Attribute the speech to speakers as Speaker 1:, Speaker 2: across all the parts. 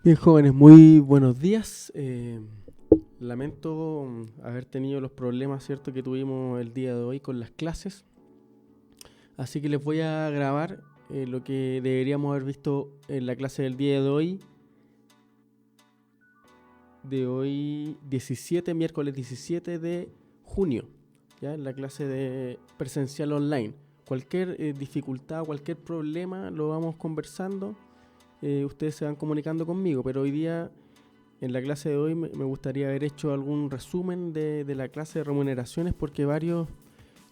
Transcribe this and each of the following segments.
Speaker 1: Bien, jóvenes, muy buenos días. Lamento haber tenido los problemas, ¿cierto?, que tuvimos el día de hoy con las clases. Así que les voy a grabar lo que deberíamos haber visto en la clase del día de hoy 17, miércoles 17 de junio, ¿ya? En la clase de presencial online. Cualquier dificultad, cualquier problema lo vamos conversando. Ustedes se van comunicando conmigo, pero hoy día, en la clase de hoy, me gustaría haber hecho algún resumen de la clase de remuneraciones porque varios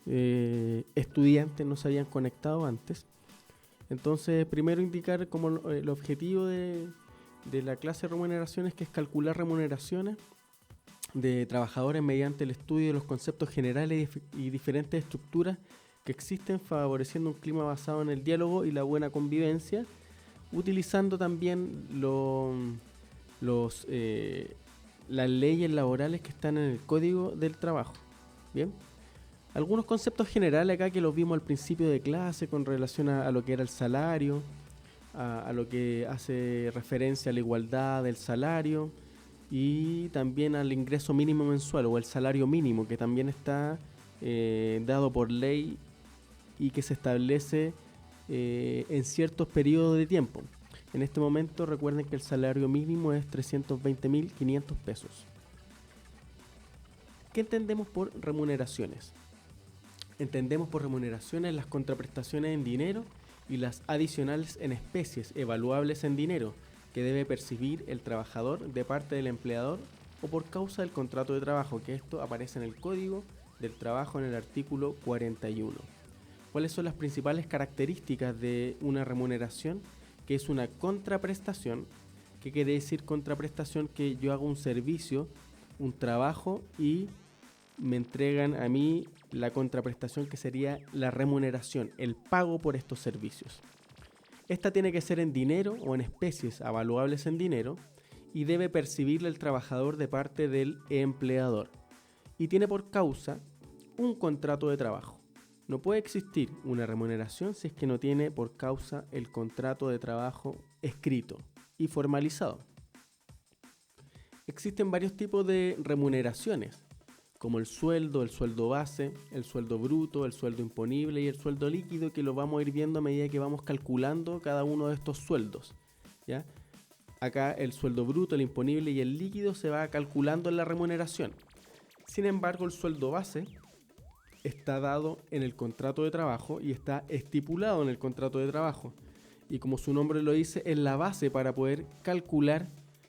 Speaker 1: estudiantes no se habían conectado antes. Entonces, primero indicar como el objetivo de la clase de remuneraciones, que es calcular remuneraciones de trabajadores mediante el estudio de los conceptos generales y diferentes estructuras que existen, favoreciendo un clima basado en el diálogo y la buena convivencia, utilizando también las leyes laborales que están en el Código del Trabajo. Bien, algunos conceptos generales acá que los vimos al principio de clase con relación a lo que era el salario, a lo que hace referencia a la igualdad del salario y también al ingreso mínimo mensual o el salario mínimo, que también está dado por ley y que se establece en ciertos periodos de tiempo. En este momento recuerden que el salario mínimo es 320.500 pesos. ¿Qué entendemos por remuneraciones? Entendemos por remuneraciones las contraprestaciones en dinero y las adicionales en especies evaluables en dinero que debe percibir el trabajador de parte del empleador o por causa del contrato de trabajo, que esto aparece en el Código del Trabajo en el artículo 41. ¿Cuáles son las principales características de una remuneración? Que es una contraprestación. ¿Qué quiere decir contraprestación? Que yo hago un servicio, un trabajo y me entregan a mí la contraprestación, que sería la remuneración, el pago por estos servicios. Esta tiene que ser en dinero o en especies avaluables en dinero y debe percibirle el trabajador de parte del empleador. Y tiene por causa un contrato de trabajo. No puede existir una remuneración si es que no tiene por causa el contrato de trabajo escrito y formalizado. Existen varios tipos de remuneraciones, como el sueldo base, el sueldo bruto, el sueldo imponible y el sueldo líquido, que lo vamos a ir viendo a medida que vamos calculando cada uno de estos sueldos, ¿ya? Acá el sueldo bruto, el imponible y el líquido se va calculando en la remuneración. Sin embargo, el sueldo base está dado en el contrato de trabajo y está estipulado en el contrato de trabajo. Y como su nombre lo dice, es la base para poder calcular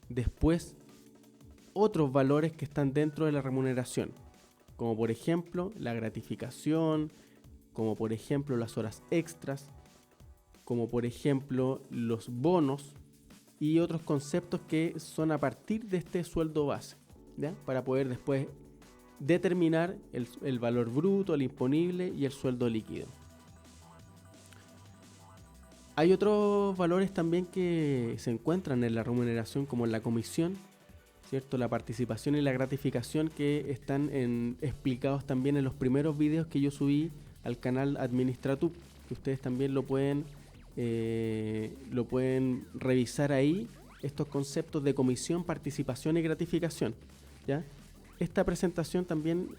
Speaker 1: después otros valores que están dentro de la remuneración, como por ejemplo la gratificación, como por ejemplo las horas extras, como por ejemplo los bonos y otros conceptos que son a partir de este sueldo base, ¿ya? Para poder después determinar el valor bruto, el imponible y el sueldo líquido. Hay otros valores también que se encuentran en la remuneración, como la comisión, ¿cierto? La participación y la gratificación, que están explicados también en los primeros videos que yo subí al canal Administratub, que ustedes también lo pueden revisar ahí, estos conceptos de comisión, participación y gratificación, ¿ya? Esta presentación también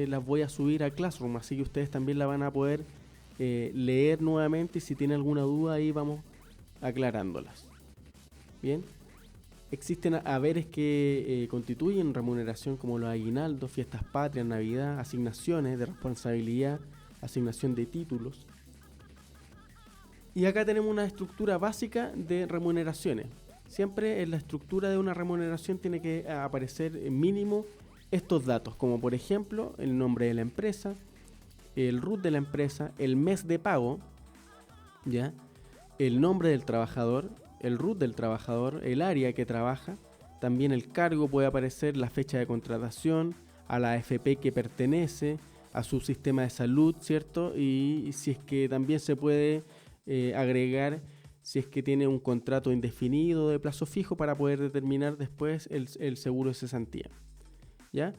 Speaker 1: las voy a subir a Classroom, así que ustedes también la van a poder leer nuevamente y si tienen alguna duda ahí vamos aclarándolas. Bien, existen haberes que constituyen remuneración, como los aguinaldos, fiestas patrias, Navidad, asignaciones de responsabilidad, asignación de títulos. Y acá tenemos una estructura básica de remuneraciones. Siempre en la estructura de una remuneración tiene que aparecer mínimo estos datos, como por ejemplo el nombre de la empresa, el RUT de la empresa, el mes de pago, ¿ya? El nombre del trabajador, el RUT del trabajador, el área que trabaja, también el cargo, puede aparecer la fecha de contratación, a la AFP que pertenece, a su sistema de salud, ¿cierto? Y si es que también se puede agregar si es que tiene un contrato indefinido de plazo fijo, para poder determinar después el seguro de cesantía, ¿ya?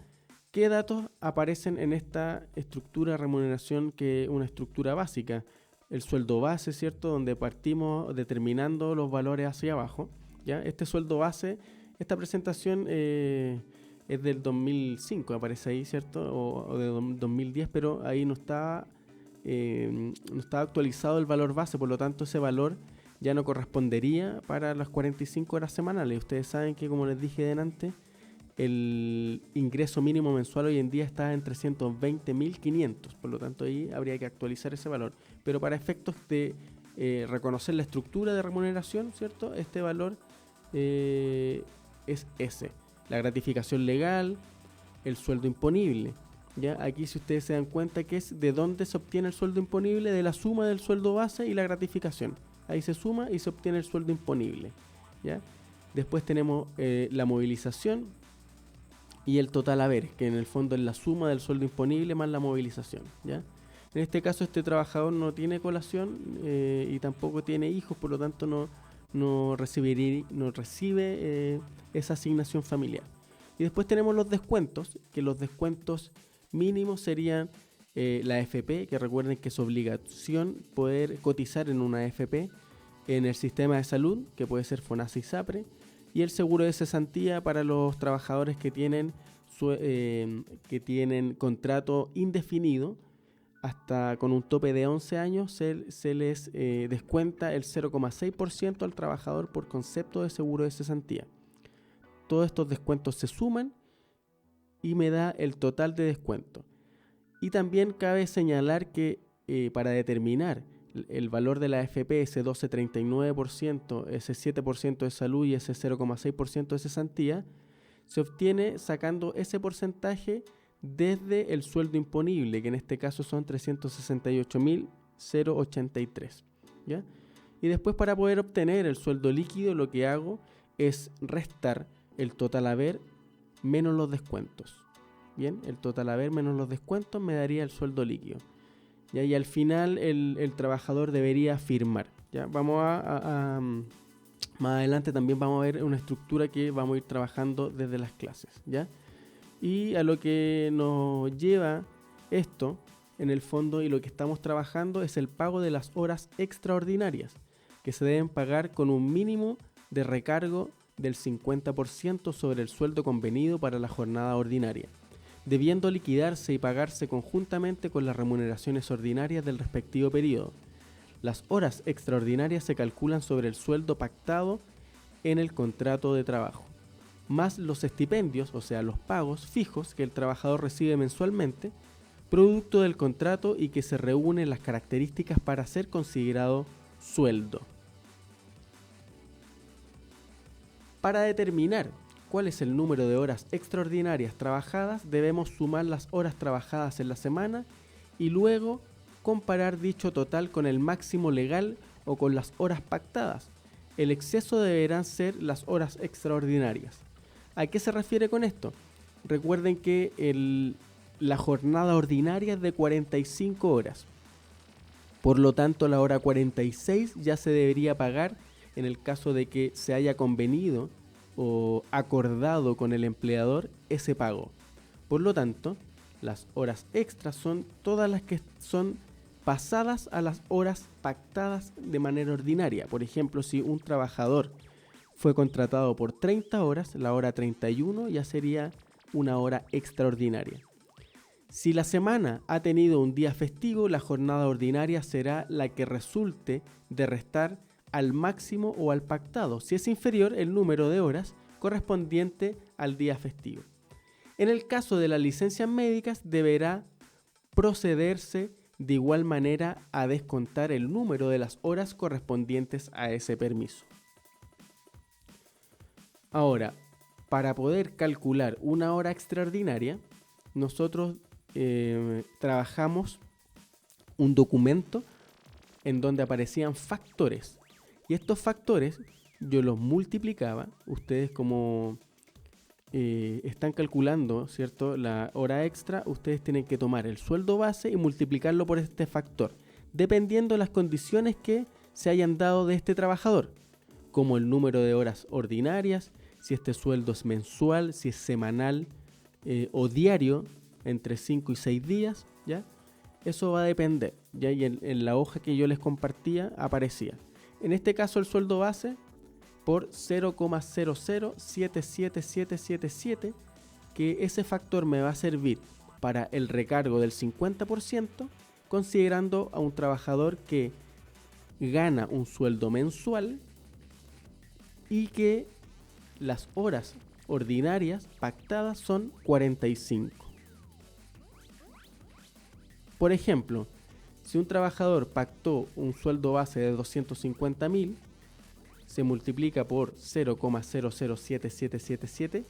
Speaker 1: ¿Qué datos aparecen en esta estructura de remuneración, que es una estructura básica? El sueldo base, ¿cierto? Donde partimos determinando los valores hacia abajo. ¿ya? Este sueldo base, esta presentación es del 2005, aparece ahí, ¿cierto? O de 2010, pero ahí no está actualizado el valor base, por lo tanto ese valor ya no correspondería para las 45 horas semanales. Ustedes saben que, como les dije delante, el ingreso mínimo mensual hoy en día está en 320.500, por lo tanto ahí habría que actualizar ese valor. Pero para efectos de reconocer la estructura de remuneración, ¿cierto? Este valor es ese. La gratificación legal, el sueldo imponible. ¿Ya? Aquí, si ustedes se dan cuenta, que es de dónde se obtiene el sueldo imponible, de la suma del sueldo base y la gratificación. Ahí se suma y se obtiene el sueldo imponible, ¿ya? Después tenemos la movilización y el total haber, que en el fondo es la suma del sueldo imponible más la movilización, ¿ya? En este caso, este trabajador no tiene colación y tampoco tiene hijos, por lo tanto no recibe esa asignación familiar. Y después tenemos los descuentos, que los descuentos mínimos serían la AFP, que recuerden que es obligación poder cotizar en una AFP, en el sistema de salud, que puede ser FONASA y SAPRE, y el seguro de cesantía para los trabajadores que tienen contrato indefinido, hasta con un tope de 11 años se les descuenta el 0,6% al trabajador por concepto de seguro de cesantía. Todos estos descuentos se suman y me da el total de descuento. Y también cabe señalar que para determinar el valor de la AFP, ese 12,39%, ese 7% de salud y ese 0,6% de cesantía, se obtiene sacando ese porcentaje desde el sueldo imponible, que en este caso son 368.083, ¿ya? Y después, para poder obtener el sueldo líquido, lo que hago es restar el total haber menos los descuentos. Bien, el total haber menos los descuentos me daría el sueldo líquido. ¿Ya? Y al final el trabajador debería firmar. ¿Ya? Vamos más adelante también vamos a ver una estructura que vamos a ir trabajando desde las clases, ¿ya? Y a lo que nos lleva esto, en el fondo, y lo que estamos trabajando, es el pago de las horas extraordinarias, que se deben pagar con un mínimo de recargo del 50% sobre el sueldo convenido para la jornada ordinaria, debiendo liquidarse y pagarse conjuntamente con las remuneraciones ordinarias del respectivo periodo. Las horas extraordinarias se calculan sobre el sueldo pactado en el contrato de trabajo, más los estipendios, o sea, los pagos fijos que el trabajador recibe mensualmente, producto del contrato y que se reúnen las características para ser considerado sueldo. Para determinar cuál es el número de horas extraordinarias trabajadas, debemos sumar las horas trabajadas en la semana y luego comparar dicho total con el máximo legal o con las horas pactadas. El exceso deberán ser las horas extraordinarias. ¿A qué se refiere con esto? Recuerden que la jornada ordinaria es de 45 horas. Por lo tanto, la hora 46 ya se debería pagar en el caso de que se haya convenido o acordado con el empleador ese pago. Por lo tanto, las horas extras son todas las que son pasadas a las horas pactadas de manera ordinaria. Por ejemplo, si un trabajador fue contratado por 30 horas, la hora 31 ya sería una hora extraordinaria. Si la semana ha tenido un día festivo, la jornada ordinaria será la que resulte de restar al máximo o al pactado, si es inferior el número de horas correspondiente al día festivo. En el caso de las licencias médicas, deberá procederse de igual manera a descontar el número de las horas correspondientes a ese permiso. Ahora, para poder calcular una hora extraordinaria, nosotros trabajamos un documento en donde aparecían factores. Y estos factores yo los multiplicaba. Ustedes, como están calculando, ¿cierto?, la hora extra, ustedes tienen que tomar el sueldo base y multiplicarlo por este factor, dependiendo de las condiciones que se hayan dado de este trabajador, como el número de horas ordinarias, si este sueldo es mensual, si es semanal o diario, entre 5 y 6 días, ¿ya? Eso va a depender, ¿ya? Y en la hoja que yo les compartía aparecía. En este caso, el sueldo base por 0,0077777, que ese factor me va a servir para el recargo del 50%, considerando a un trabajador que gana un sueldo mensual y que las horas ordinarias pactadas son 45. Por ejemplo, si un trabajador pactó un sueldo base de 250.000, se multiplica por 0,007777,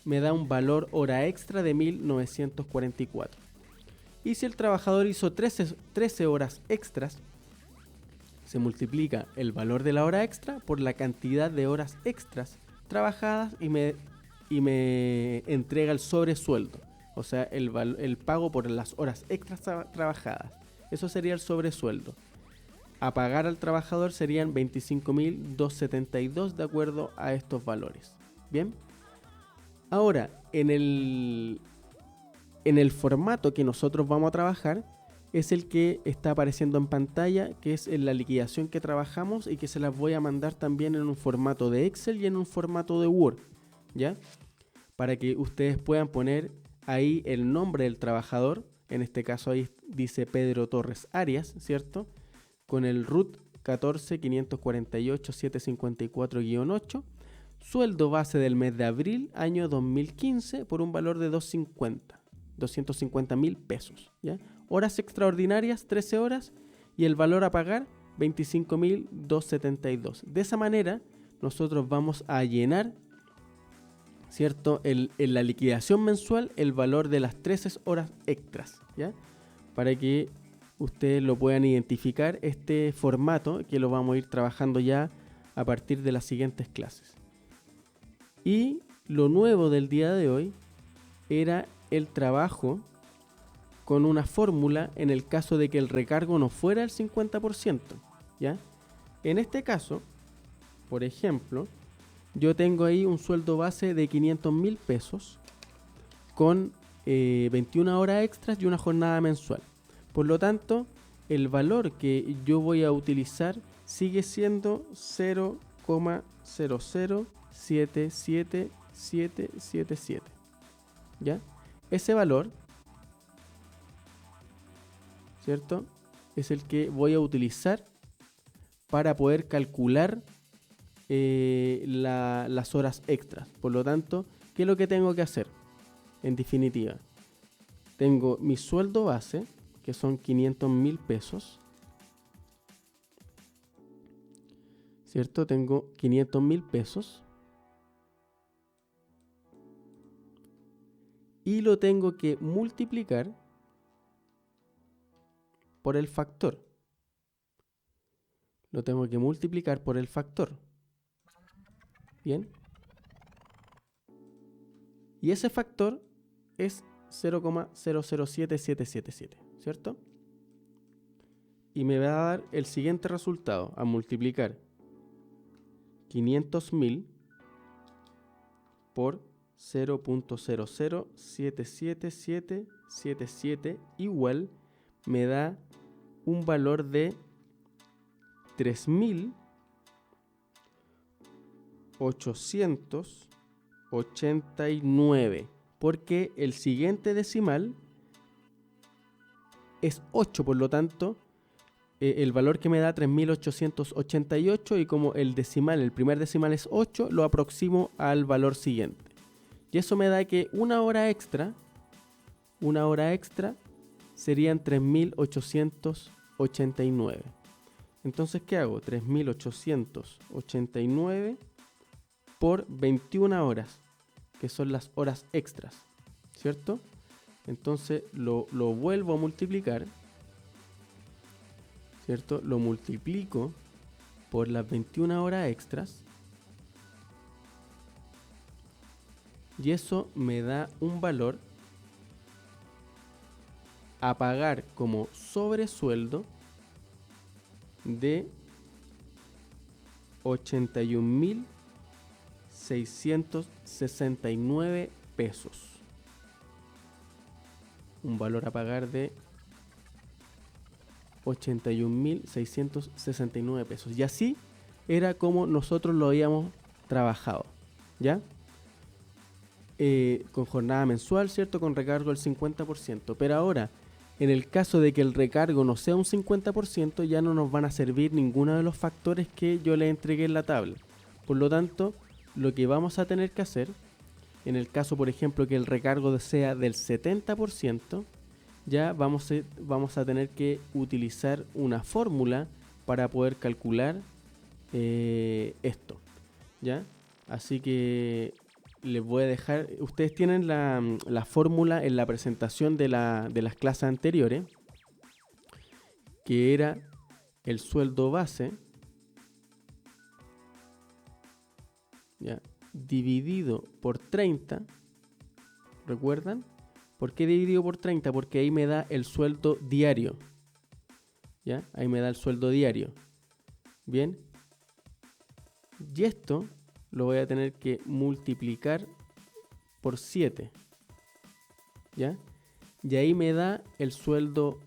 Speaker 1: me da un valor hora extra de 1944. Y si el trabajador hizo 13 horas extras, se multiplica el valor de la hora extra por la cantidad de horas extras trabajadas y me entrega el sobresueldo. O sea, el pago por las horas extras trabajadas. Eso sería el sobresueldo. A pagar al trabajador serían 25.272 de acuerdo a estos valores. Bien. Ahora, en el formato que nosotros vamos a trabajar es el que está apareciendo en pantalla, que es en la liquidación que trabajamos y que se las voy a mandar también en un formato de Excel y en un formato de Word, ¿ya? Para que ustedes puedan poner ahí el nombre del trabajador. En este caso ahí dice Pedro Torres Arias, ¿cierto? Con el RUT 14.548.754-8, sueldo base del mes de abril, año 2015, por un valor de 250.000 pesos, ¿ya? Horas extraordinarias, 13 horas, y el valor a pagar, 25.272. De esa manera, nosotros vamos a llenar, ¿cierto? En la liquidación mensual, el valor de las 13 horas extras, ¿ya? Para que ustedes lo puedan identificar, este formato que lo vamos a ir trabajando ya a partir de las siguientes clases. Y lo nuevo del día de hoy era el trabajo con una fórmula en el caso de que el recargo no fuera el 50%, ¿ya? En este caso, por ejemplo, yo tengo ahí un sueldo base de 500.000 pesos con 21 horas extras y una jornada mensual. Por lo tanto, el valor que yo voy a utilizar sigue siendo 0,0077777, ¿ya? Ese valor, ¿cierto?, es el que voy a utilizar para poder calcular las horas extras. Por lo tanto, ¿qué es lo que tengo que hacer? En definitiva, tengo mi sueldo base, que son 500.000 pesos, ¿cierto? Tengo 500.000 pesos y lo tengo que multiplicar por el factor. Lo tengo que multiplicar por el factor. Bien. Y ese factor es 0,007777, ¿cierto? Y me va a dar el siguiente resultado, a multiplicar 500.000 por 0,007777 igual me da un valor de 3.889, porque el siguiente decimal es 8, por lo tanto el valor que me da 3.888, y como el primer decimal es 8, lo aproximo al valor siguiente. Y eso me da que una hora extra serían 3.889. Entonces, ¿qué hago? 3.889 por 21 horas, que son las horas extras, ¿cierto? Entonces lo vuelvo a multiplicar, ¿cierto? Lo multiplico por las 21 horas extras y eso me da un valor a pagar como sobresueldo de 81.669 pesos. Un valor a pagar de 81.669 pesos. Y así era como nosotros lo habíamos trabajado, ¿ya? Con jornada mensual, ¿cierto? Con recargo del 50%. Pero ahora, en el caso de que el recargo no sea un 50%, ya no nos van a servir ninguno de los factores que yo le entregué en la tabla. Por lo tanto, lo que vamos a tener que hacer, en el caso, por ejemplo, que el recargo sea del 70%, ya vamos a tener que utilizar una fórmula para poder calcular esto, ¿ya? Así que les voy a dejar, ustedes tienen la fórmula en la presentación de las clases anteriores, que era el sueldo base, ¿ya? Dividido por 30, ¿recuerdan? ¿Por qué dividido por 30? Porque ahí me da el sueldo diario, ¿ya? Ahí me da el sueldo diario. Bien. Y esto lo voy a tener que multiplicar por 7, ¿ya? Y ahí me da el sueldo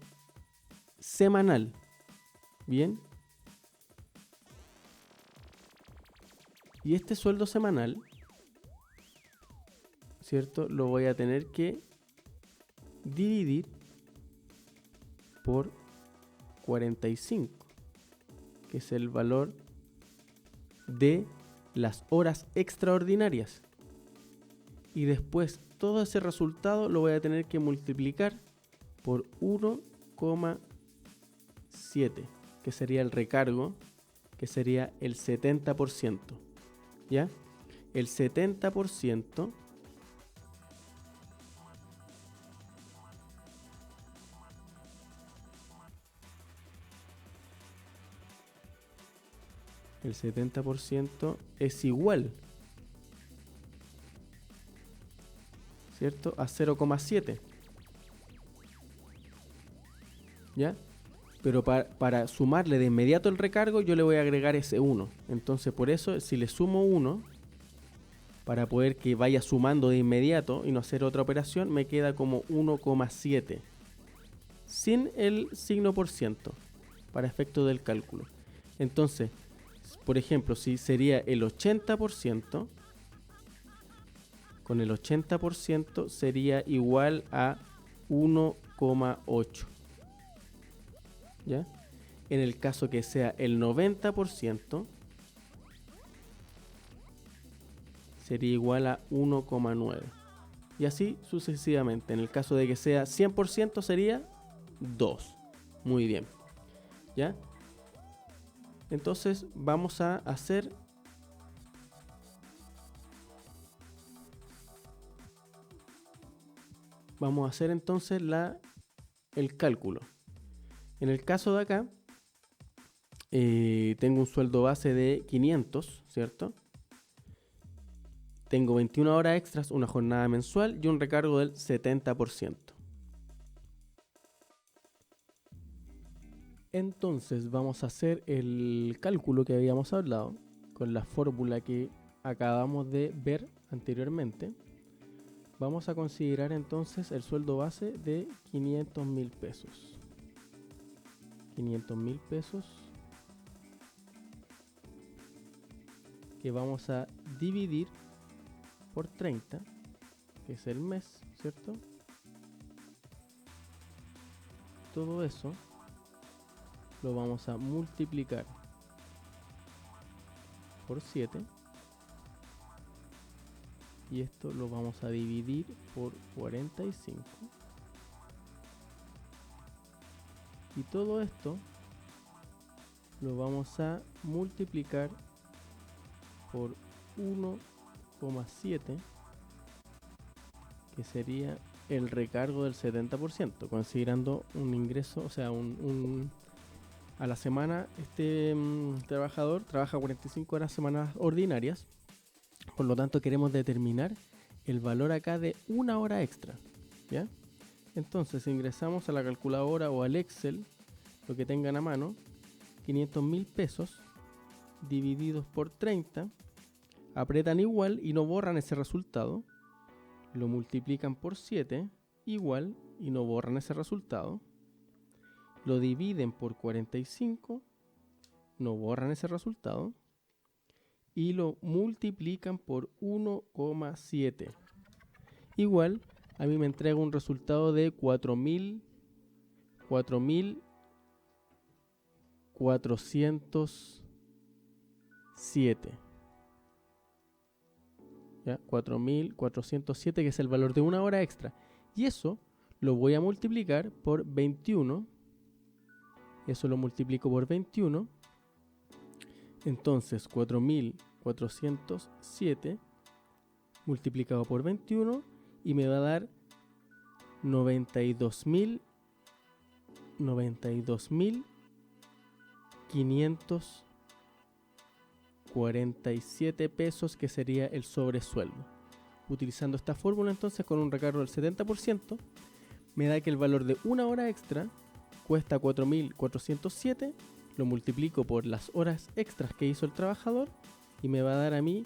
Speaker 1: semanal. Bien. Y este sueldo semanal, ¿cierto? Lo voy a tener que dividir por 45, que es el valor de las horas extraordinarias. Y después todo ese resultado lo voy a tener que multiplicar por 1,7, que sería el recargo, que sería el 70%. ¿Ya? El 70% es igual, ¿cierto? A 0,7. ¿Ya? Pero para sumarle de inmediato el recargo, yo le voy a agregar ese 1. Entonces, por eso, si le sumo 1, para poder que vaya sumando de inmediato y no hacer otra operación, me queda como 1,7. Sin el signo por ciento, para efecto del cálculo. Entonces, por ejemplo, si sería el 80%, con el 80% sería igual a 1,8. ¿Ya? En el caso que sea el 90%, sería igual a 1,9. Y así sucesivamente. En el caso de que sea 100% sería 2. Muy bien. ¿Ya? Entonces vamos a hacer entonces el cálculo. En el caso de acá, tengo un sueldo base de 500, ¿cierto? Tengo 21 horas extras, una jornada mensual y un recargo del 70%. Entonces vamos a hacer el cálculo que habíamos hablado con la fórmula que acabamos de ver anteriormente. Vamos a considerar entonces el sueldo base de 500.000 pesos. 500.000 pesos que vamos a dividir por 30, que es el mes, ¿cierto? Todo eso lo vamos a multiplicar por 7 y esto lo vamos a dividir por 45 y todo esto lo vamos a multiplicar por 1,7, que sería el recargo del 70%, considerando un ingreso, o sea, a la semana este trabajador trabaja 45 horas semanas ordinarias, por lo tanto queremos determinar el valor acá de una hora extra, ¿ya? Entonces ingresamos a la calculadora o al Excel, lo que tengan a mano, 500.000 pesos divididos por 30, apretan igual y no borran ese resultado, lo multiplican por 7, igual y no borran ese resultado, lo dividen por 45, no borran ese resultado, y lo multiplican por 1,7. Igual, a mí me entrega un resultado de 4.407. ¿Ya? 4.407, que es el valor de una hora extra. Y eso lo voy a multiplicar por 21. Eso lo multiplico por 21. Entonces, 4.407 multiplicado por 21 y me va a dar 92.547 pesos, que sería el sobresueldo. Utilizando esta fórmula, entonces, con un recargo del 70%, me da que el valor de una hora extra cuesta 4.407, lo multiplico por las horas extras que hizo el trabajador y me va a dar a mí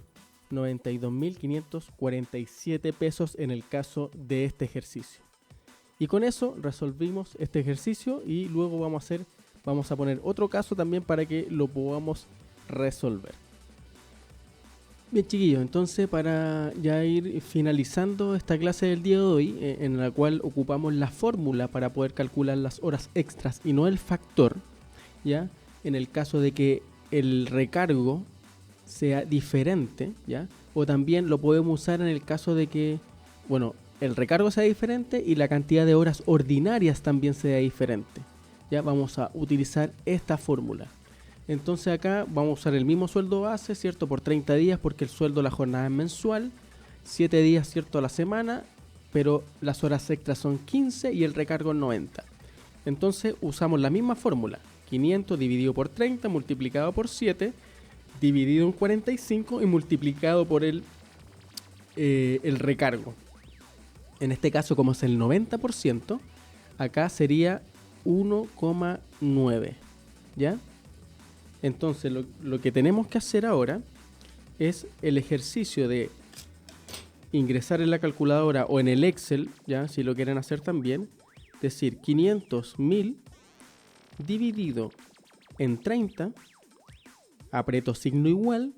Speaker 1: 92.547 pesos en el caso de este ejercicio. Y con eso resolvimos este ejercicio y luego vamos a poner otro caso también para que lo podamos resolver. Bien, chiquillos, entonces para ya ir finalizando esta clase del día de hoy, en la cual ocupamos la fórmula para poder calcular las horas extras y no el factor, ¿ya? En el caso de que el recargo sea diferente, ¿ya? O también lo podemos usar en el caso de que, bueno, el recargo sea diferente y la cantidad de horas ordinarias también sea diferente. Ya vamos a utilizar esta fórmula. Entonces acá vamos a usar el mismo sueldo base, ¿cierto? Por 30 días, porque el sueldo de la jornada es mensual, 7 días, ¿cierto? A la semana, pero las horas extras son 15 y el recargo es 90. Entonces usamos la misma fórmula, 500 dividido por 30 multiplicado por 7, dividido en 45 y multiplicado por el recargo. En este caso, como es el 90%, acá sería 1,9, ¿ya? Entonces lo que tenemos que hacer ahora es el ejercicio de ingresar en la calculadora o en el Excel, ya, si lo quieren hacer también, decir 500.000 dividido en 30, aprieto signo igual,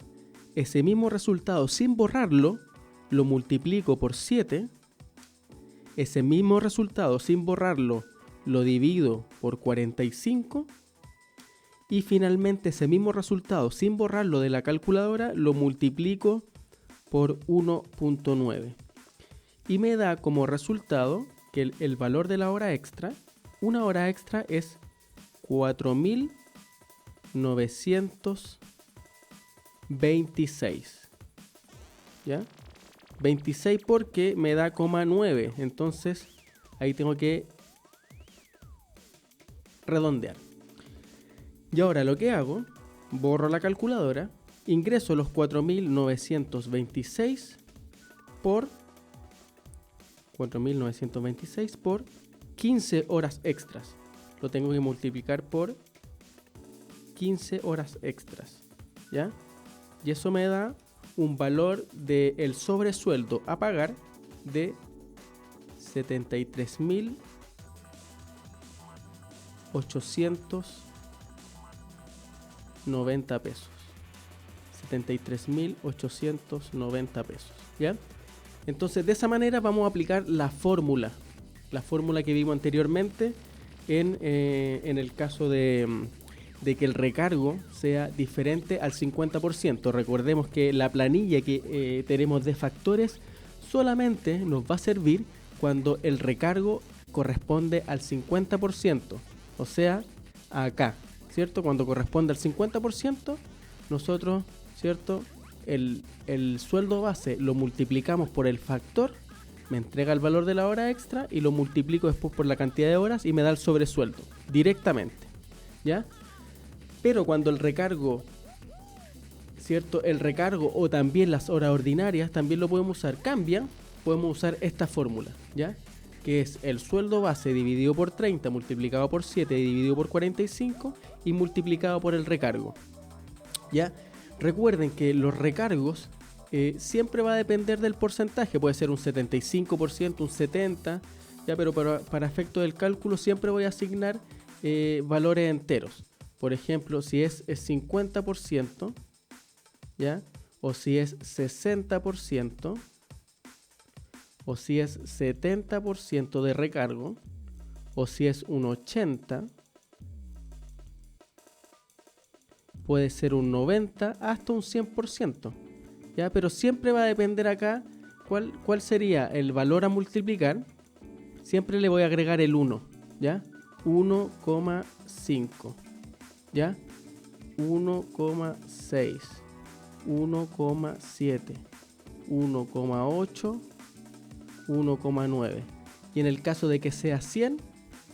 Speaker 1: ese mismo resultado sin borrarlo, lo multiplico por 7, ese mismo resultado sin borrarlo lo divido por 45 y finalmente ese mismo resultado sin borrarlo de la calculadora lo multiplico por 1,9 y me da como resultado que el valor de la hora extra, una hora extra es 4.926, ¿ya? 26 porque me da 9, entonces ahí tengo que redondear. Y ahora lo que hago, borro la calculadora, ingreso los 4.926 por 15 horas extras. Lo tengo que multiplicar por 15 horas extras, ¿ya? Y eso me da un valor del sobresueldo a pagar de 73.890 pesos. 73.890 pesos, ¿ya? Entonces de esa manera vamos a aplicar la fórmula que vimos anteriormente en el caso de que el recargo sea diferente al 50%. Recordemos que la planilla que tenemos de factores solamente nos va a servir cuando el recargo corresponde al 50%. O sea, acá, ¿cierto? Cuando corresponde al 50%, nosotros, ¿cierto? El sueldo base lo multiplicamos por el factor, me entrega el valor de la hora extra y lo multiplico después por la cantidad de horas y me da el sobresueldo directamente, ¿ya? Pero cuando el recargo, ¿cierto? El recargo o también las horas ordinarias también lo podemos usar, podemos usar esta fórmula, ¿ya? Que es el sueldo base dividido por 30 multiplicado por 7 dividido por 45 y multiplicado por el recargo, ¿ya? Recuerden que los recargos siempre va a depender del porcentaje, puede ser un 75%, un 70%, ¿ya? Pero para efectos del cálculo siempre voy a asignar valores enteros. Por ejemplo, si es 50%, ¿ya? o si es 60%, o si es 70% de recargo, o si es un 80%, puede ser un 90% hasta un 100%. ¿Ya? Pero siempre va a depender acá cuál sería el valor a multiplicar. Siempre le voy a agregar el 1, ¿ya? 1,5, ¿ya? 1,6, 1,7, 1,8, 1,9. Y en el caso de que sea 100,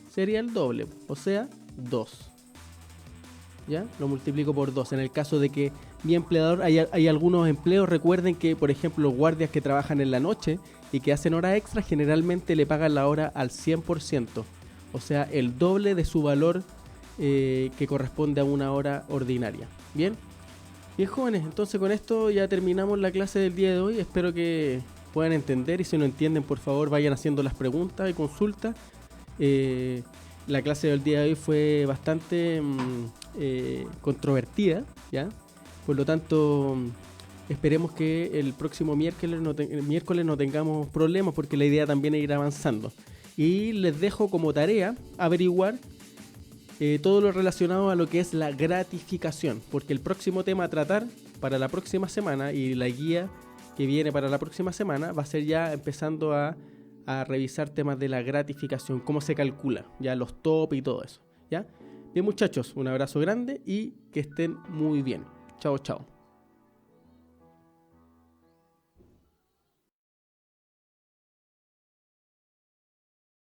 Speaker 1: sería el doble, o sea, 2. ¿Ya? Lo multiplico por 2. En el caso de que mi empleador, hay algunos empleos, recuerden que, por ejemplo, los guardias que trabajan en la noche y que hacen horas extras, generalmente le pagan la hora al 100%. O sea, el doble de su valor que corresponde a una hora ordinaria. ¿Bien? Bien, jóvenes, entonces con esto ya terminamos la clase del día de hoy. Espero que puedan entender y si no entienden, por favor, vayan haciendo las preguntas y consultas. La clase del día de hoy fue bastante controvertida, ¿ya? Por lo tanto, esperemos que el próximo miércoles no tengamos problemas, porque la idea también es ir avanzando. Y les dejo como tarea averiguar todo lo relacionado a lo que es la gratificación, porque el próximo tema a tratar para la próxima semana y la guía que viene para la próxima semana va a ser ya empezando a revisar temas de la gratificación, cómo se calcula, ya los top y todo eso, ¿ya? Bien, muchachos, un abrazo grande y que estén muy bien. Chao, chao.